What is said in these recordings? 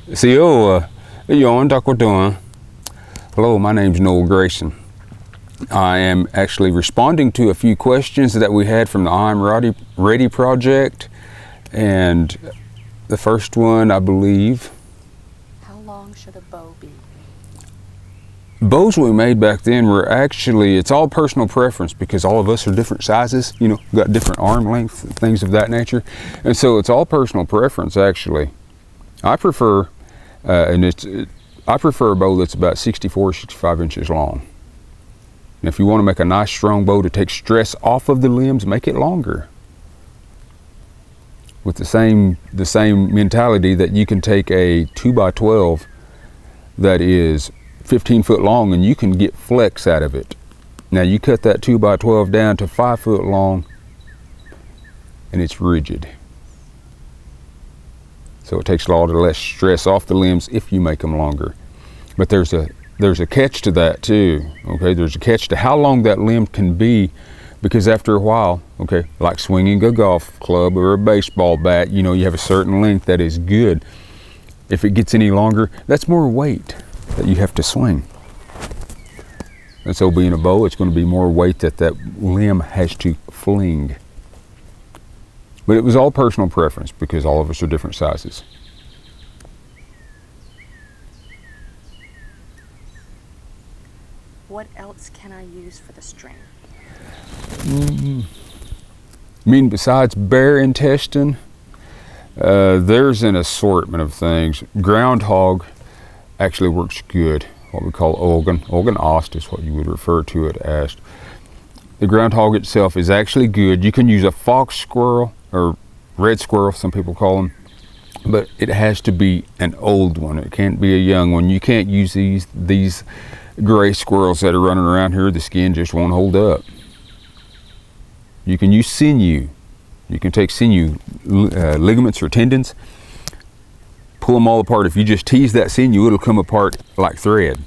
Yon Dakwadon. Hello, my name's Noel Grayson. I am actually responding to a few questions that we had from the I'm Ready project. And the first one, I believe. How long should a bow be? Bows we made back then were actually, it's all personal preference because all of us are different sizes, got different arm length, things of that nature. And so it's all personal preference actually. I prefer, I prefer a bow that's about 64, 65 inches long. And if you want to make a nice strong bow to take stress off of the limbs, make it longer. With the same mentality that you can take a 2x12 that is 15 foot long and you can get flex out of it. Now you cut that 2x12 down to 5 foot long and it's rigid. So it takes a lot less stress off the limbs if you make them longer. But there's a catch to that too, okay? There's a catch to how long that limb can be, because after a while, okay, like swinging a golf club or a baseball bat, you have a certain length that is good. If it gets any longer, that's more weight that you have to swing. And so being a bow, it's going to be more weight that limb has to fling. But it was all personal preference because all of us are different sizes. What else can I use for the string? I mean, besides bear intestine, there's an assortment of things. Groundhog actually works good. What we call Ogun ost is what you would refer to it as. The groundhog itself is actually good. You can use a fox squirrel or red squirrel, some people call them, but it has to be an old one. It can't be a young one. You can't use these gray squirrels that are running around here. The skin just won't hold up. You can use sinew. You can take sinew ligaments or tendons, pull them all apart. If you just tease that sinew, it'll come apart like thread.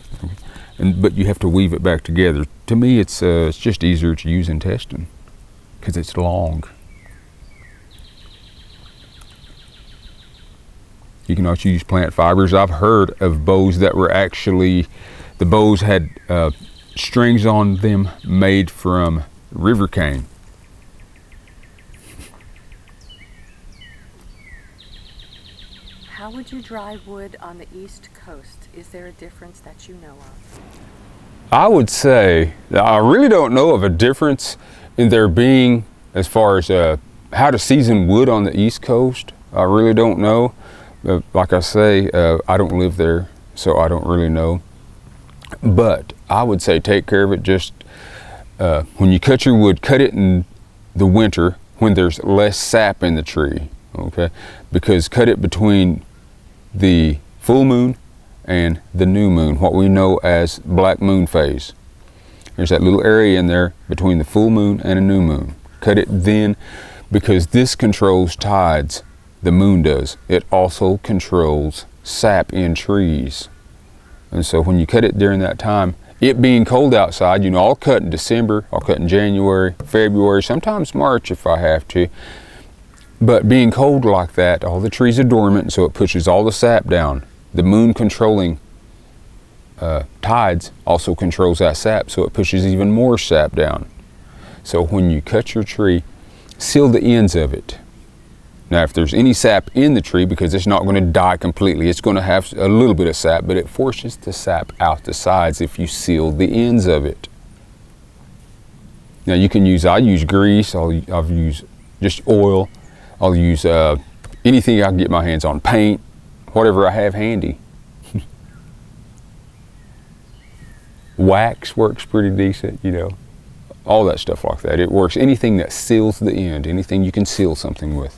But you have to weave it back together. To me, it's just easier to use intestine because it's long. You can also use plant fibers. I've heard of bows that were actually, the bows had strings on them made from river cane. How would you dry wood on the East Coast? Is there a difference that you know of? I would say, I really don't know of a difference in there being as far as how to season wood on the East Coast. I really don't know. Like I say, I don't live there, so I don't really know. But I would say take care of it. Just when you cut your wood, cut it in the winter when there's less sap in the tree, okay? Because cut it between the full moon and the new moon, what we know as black moon phase. There's that little area in there between the full moon and a new moon. Cut it then, because this controls tides. The moon does. It also controls sap in trees. And so when you cut it during that time, it being cold outside, I'll cut in December, I'll cut in January, February, sometimes March if I have to. But being cold like that, all the trees are dormant, so it pushes all the sap down. The moon controlling tides also controls that sap, so it pushes even more sap down. So when you cut your tree, seal the ends of it. Now, if there's any sap in the tree, because it's not going to die completely, it's going to have a little bit of sap, but it forces the sap out the sides if you seal the ends of it. Now, I use grease, I'll use just oil, I'll use anything I can get my hands on, paint, whatever I have handy. Wax works pretty decent, all that stuff like that. It works. Anything that seals the end, anything you can seal something with.